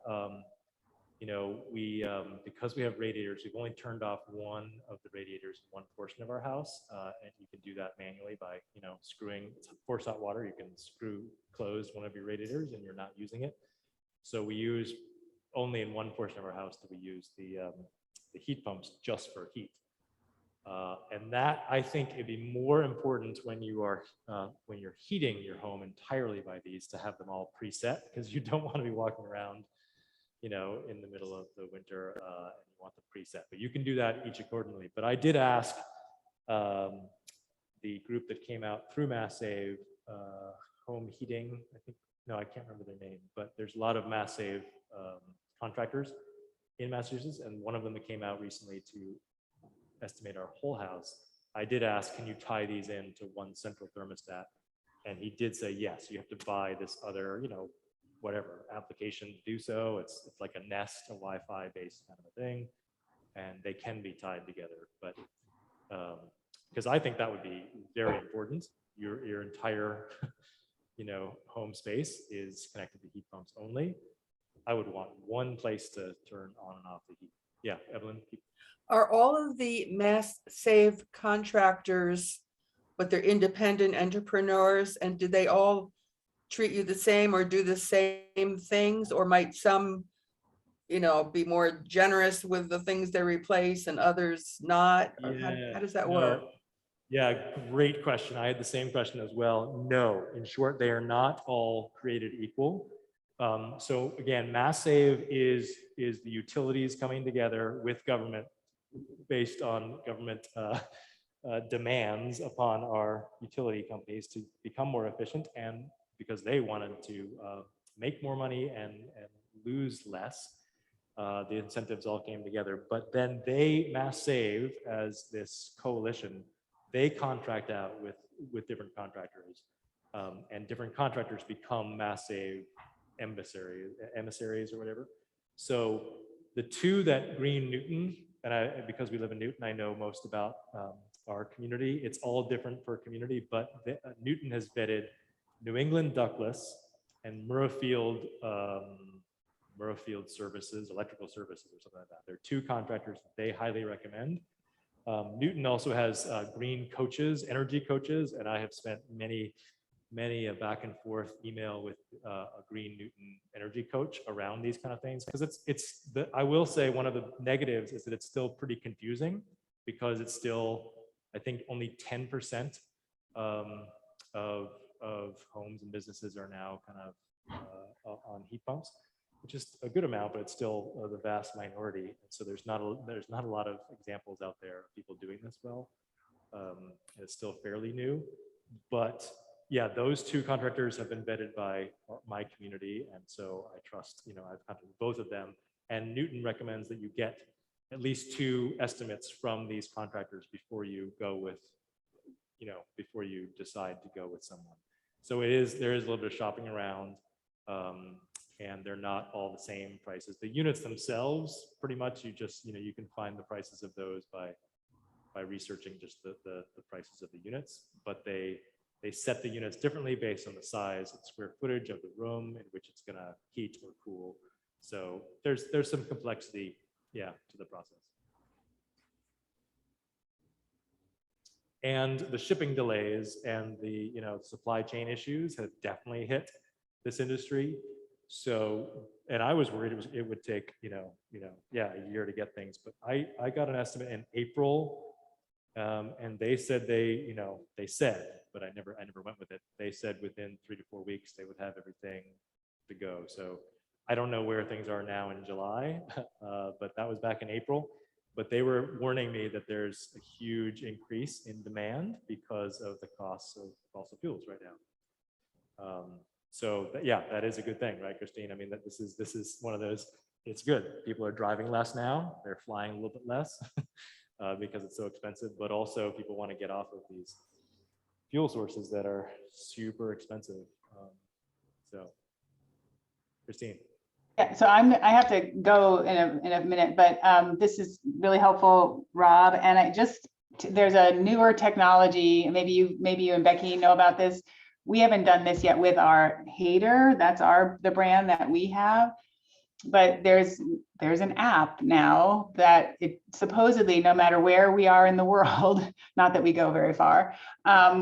because we have radiators, we've only turned off one of the radiators in one portion of our house, and you can do that manually by screwing forced hot water. You can close one of your radiators and you're not using it. So we use only in one portion of our house do we use the heat pumps just for heat. And that, I think, it'd be more important when you're heating your home entirely by these, to have them all preset, because you don't want to be walking around, in the middle of the winter, and you want the preset. But you can do that each accordingly. But I did ask the group that came out through Mass Save, Home Heating, I think. No, I can't remember their name, but there's a lot of Mass Save contractors in Massachusetts, and one of them that came out recently to estimate our whole house. I did ask, can you tie these into one central thermostat? And he did say, yes, you have to buy this other, whatever application to do so. It's like a Nest, a Wi-Fi based kind of a thing, and they can be tied together. But because I think that would be very important. Your entire home space is connected to heat pumps only. I would want one place to turn on and off the heat. Yeah, Evelyn. Are all of the Mass Save contractors, but they're independent entrepreneurs, and do they all treat you the same or do the same things, or might some, be more generous with the things they replace and others not? Or how does that work? Yeah, great question. I had the same question as well. No, in short, they are not all created equal. So again, Mass Save is the utilities coming together with government based on government demands upon our utility companies to become more efficient, and because they wanted to make more money and lose less. The incentives all came together, but then Mass Save, as this coalition, they contract out with different contractors, and different contractors become Mass Save emissaries or whatever. So the two that Green Newton, and because we live in Newton, I know most about our community. It's all different per community, but Newton has vetted New England Douglas and Murrayfield Services, electrical services or something like that. They're two contractors that they highly recommend. Newton also has green coaches, energy coaches, and I have spent many a back and forth email with a Green Newton energy coach around these kind of things, because I will say one of the negatives is that it's still pretty confusing, because it's still, I think, only 10% of homes and businesses are now kind of on heat pumps, which is a good amount, but it's still the vast minority. And so there's not a lot of examples out there of people doing this well. It's still fairly new, but yeah, those two contractors have been vetted by my community, and so I trust. I've contacted both of them, and Newton recommends that you get at least 2 estimates from these contractors before you go with, before you decide to go with someone. So there is a little bit of shopping around. And they're not all the same prices. The units themselves, pretty much, you can find the prices of those by researching just the prices of the units, but they set the units differently based on the size and square footage of the room in which it's gonna heat or cool. So there's some complexity, to the process. And the shipping delays and the supply chain issues have definitely hit this industry. So, and I was worried it would take a year to get things, but I got an estimate in April, and they said but I never went with it. They said within 3 to 4 weeks they would have everything to go. So I don't know where things are now in July, but that was back in April. But they were warning me that there's a huge increase in demand because of the costs of fossil fuels right now. So that is a good thing, right, Christine? I mean, that this is one of those. It's good. People are driving less now. They're flying a little bit less because it's so expensive. But also, people want to get off of these fuel sources that are super expensive. So, Christine. Yeah, so I have to go in a minute, but this is really helpful, Rob. And there's a newer technology. Maybe you and Becky know about this. We haven't done this yet with our Hater. That's the brand that we have. But there's an app now that it supposedly, no matter where we are in the world, not that we go very far,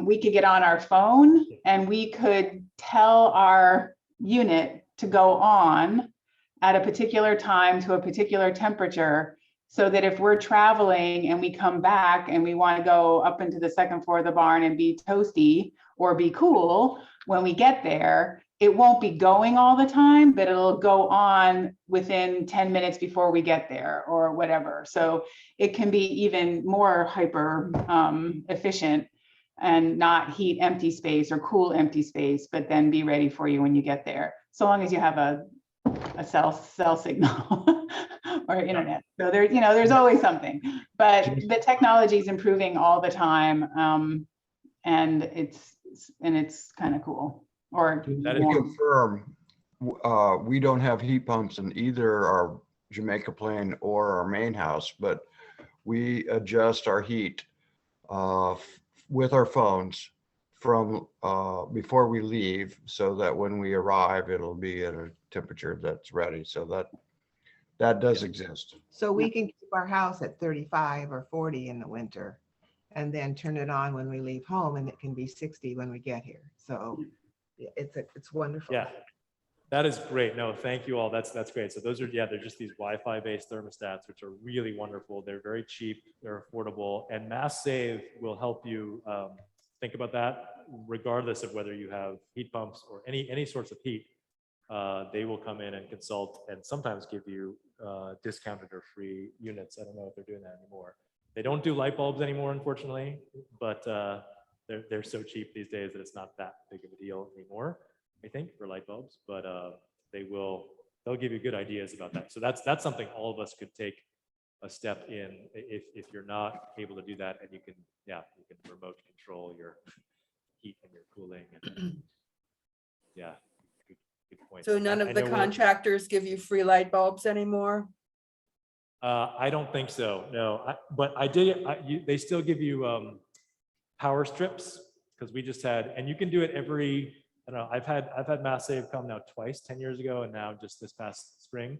we could get on our phone and we could tell our unit to go on at a particular time to a particular temperature, so that if we're traveling and we come back and we want to go up into the second floor of the barn and be toasty or be cool, when we get there, it won't be going all the time, but it'll go on within 10 minutes before we get there or whatever. So it can be even more hyper efficient and not heat empty space or cool empty space, but then be ready for you when you get there. So long as you have a cell signal or internet. So there's always something, but the technology is improving all the time. And it's kind of cool. Or to confirm, we don't have heat pumps in either our Jamaica Plain or our main house, but we adjust our heat with our phones from before we leave, so that when we arrive, it'll be at a temperature that's ready. So that does exist. So we can keep our house at 35 or 40 in the winter and then turn it on when we leave home, and it can be 60 when we get here. So it's wonderful. Yeah, that is great. No, thank you all. That's great. So those are, yeah, they're just these Wi-Fi based thermostats, which are really wonderful. They're very cheap, they're affordable, and Mass Save will help you think about that, regardless of whether you have heat pumps or any sorts of heat. They will come in and consult and sometimes give you discounted or free units. I don't know if they're doing that anymore. They don't do light bulbs anymore, unfortunately, but they're so cheap these days that it's not that big of a deal anymore, I think, for light bulbs. But they'll give you good ideas about that. So that's something all of us could take a step in if you're not able to do that, and you can remote control your heat and your cooling. And yeah. Good point. So none of the contractors give you free light bulbs anymore? I don't think so, no. But they still give you power strips, because we just had, and you can do it every, I don't know, I've had Mass Save come now twice, 10 years ago, and now just this past spring.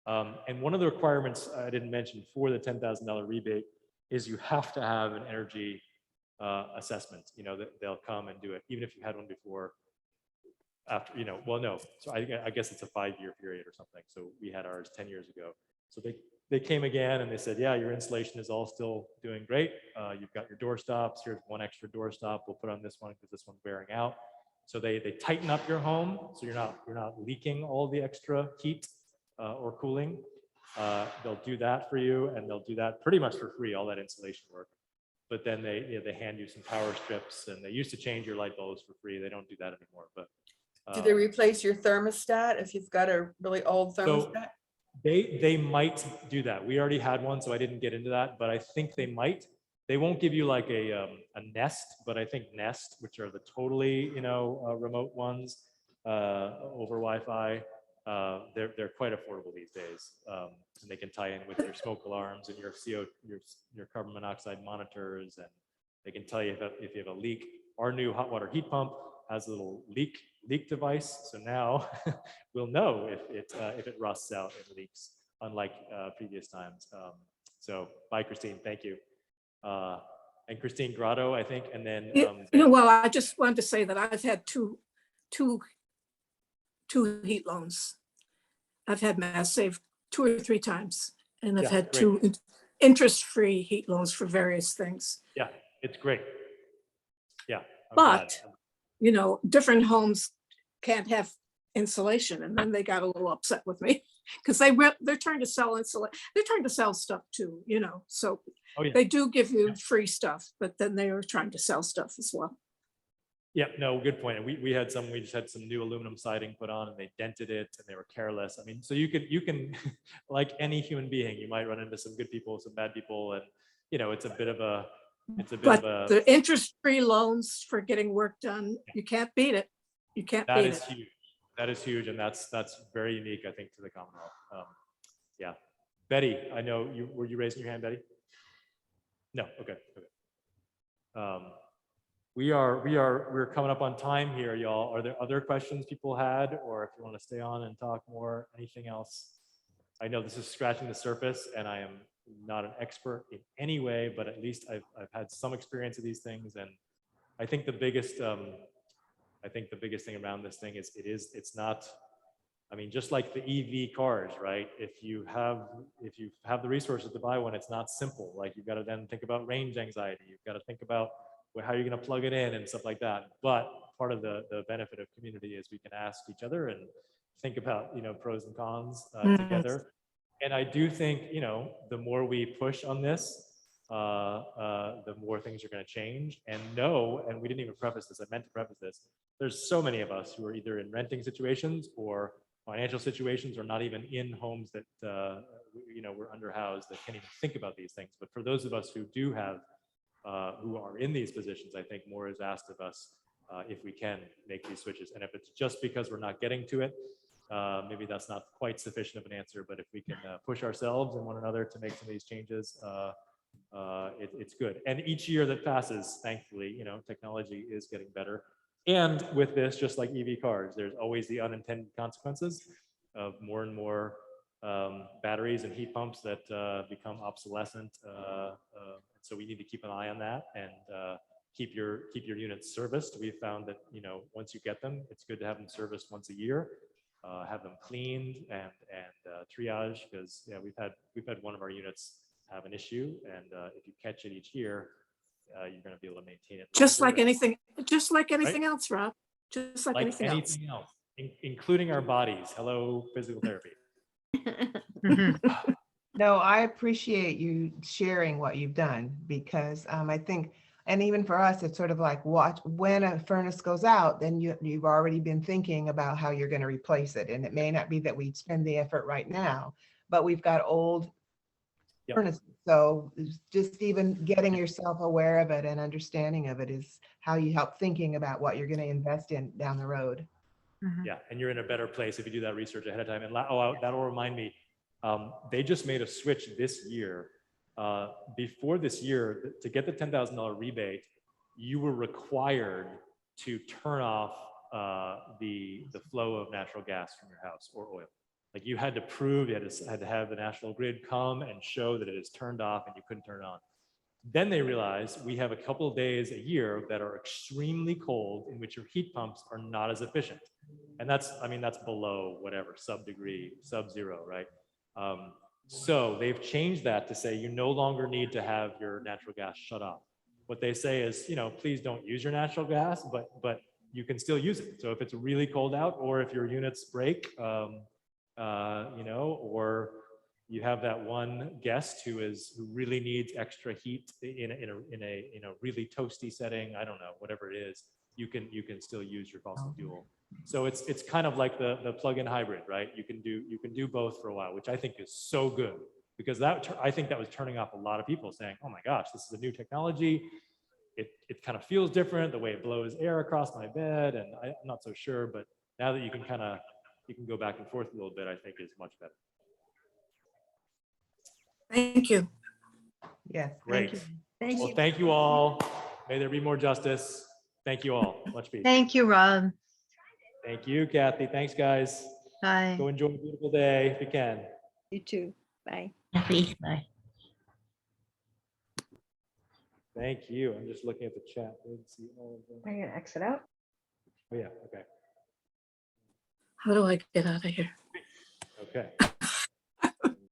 And one of the requirements I didn't mention for the $10,000 rebate is you have to have an energy assessment. You know, that they'll come and do it, even if you had one before. After, you know, well, no, so I guess it's a 5-year period or something. So we had ours 10 years ago. So they came again and they said, yeah, your insulation is all still doing great. You've got your door stops. Here's one extra door stop. We'll put on this one because this one's wearing out. So they tighten up your home so you're not leaking all the extra heat or cooling. They'll do that for you, and they'll do that pretty much for free, all that insulation work. But then they hand you some power strips, and they used to change your light bulbs for free. They don't do that anymore, but. Do they replace your thermostat if you've got a really old thermostat? So they might do that. We already had one, so I didn't get into that, but I think they might. They won't give you like a Nest, but I think Nest, which are the totally remote ones over Wi-Fi, they're quite affordable these days, and they can tie in with your smoke alarms and your your carbon monoxide monitors, and they can tell you if you have a leak. Our new hot water heat pump has a little leak device, so now we'll know if it rusts out and leaks, unlike previous times. So bye, Christine. Thank you. And Christine Grotto, I think, and then well, I just wanted to say that I've had two heat loans. I've had Mass Save 2 or 3 times, and I've had great. 2 interest-free heat loans for various things. Yeah, it's great. Yeah, but different homes can't have insulation, and then they got a little upset with me because they're trying to sell insulation. They're trying to sell stuff too, so they do give you free stuff, but then they are trying to sell stuff as well. Yeah, no, good point. And we just had some new aluminum siding put on, and they dented it, and they were careless. I mean, so you can like any human being, you might run into some good people, some bad people, and it's a bit of a the interest-free loans for getting work done, you can't beat it. You can't beat it. Huge. That is huge, and that's very unique, I think, to the Commonwealth. Yeah, Betty, I know were you raising your hand, Betty? No, okay. We're coming up on time here, y'all. Are there other questions people had, or if you want to stay on and talk more, anything else? I know this is scratching the surface, and I am not an expert in any way, but at least I've had some experience of these things, and I think the biggest thing around this thing is it's not. I mean, just like the EV cars, right? If you have the resources to buy one, it's not simple. Like, you've got to then think about range anxiety. You've got to think about how you're going to plug it in and stuff like that. But part of the benefit of community is we can ask each other and think about pros and cons together. And I do think the more we push on this, the more things are going to change. And we didn't even preface this. I meant to preface this. There's so many of us who are either in renting situations or financial situations, or not even in homes that we're underhoused, that can't even think about these things. But for those of us who do have who are in these positions, I think more is asked of us if we can make these switches. And if it's just because we're not getting to it, maybe that's not quite sufficient of an answer, but if we can push ourselves and one another to make some of these changes, it's good. And each year that passes, thankfully, you know, technology is getting better. And with this, just like EV cars, there's always the unintended consequences of more and more batteries and heat pumps that become obsolescent. So we need to keep an eye on that and keep your units serviced. We've found that, you know, once you get them, it's good to have them serviced once a year, have them cleaned and triage, because yeah, we've had one of our units have an issue, and if you catch it each year, you're going to be able to maintain it Just longer. like anything, just like anything Right? else, Rob. Just like, Like anything else. including our bodies. Hello, physical therapy. No, I appreciate you sharing what you've done, because I think, and even for us, it's sort of like, watch when a furnace goes out, then you've already been thinking about how you're going to replace it. And it may not be that we spend the effort right now, but we've got old furnaces. So just even getting yourself aware of it and understanding of it is how you help thinking about what you're going to invest in down the road. Yeah, and you're in a better place if you do that research ahead of time. And that'll remind me, they just made a switch this year. Before this year, to get the $10,000 rebate, you were required to turn off the flow of natural gas from your house or oil. Like you had to prove, you had to have the National Grid come and show that it is turned off and you couldn't turn it on. Then they realized we have a couple of days a year that are extremely cold in which your heat pumps are not as efficient. And that's, I mean, that's below whatever, sub-zero, right? So they've changed that to say you no longer need to have your natural gas shut off. What they say is, you know, please don't use your natural gas, but you can still use it. So if it's really cold out, or if your units break, you know, or you have that one guest who really needs extra heat in a really toasty setting, I don't know, whatever it is, you can still use your fossil fuel. So it's kind of like the plug-in hybrid, right? You can do both for a while, which I think is so good, because I think that was turning off a lot of people saying, oh my gosh, this is a new technology. It kind of feels different, the way it blows air across my bed, and I'm not so sure, but now that you can go back and forth a little bit, I think is much better. Thank you. Yes. Great. Thank Well, you. thank you all. May there be more justice. Thank you all. Much peace. Thank you, Rob. Thank you, Kathy. Thanks, guys. Bye. Go enjoy a beautiful day if you can. You too. Bye. Happy, bye. Thank you. I'm just looking at the chat. I didn't see all of them. Are you gonna exit out? Oh yeah, okay. How do I get out of here? Okay.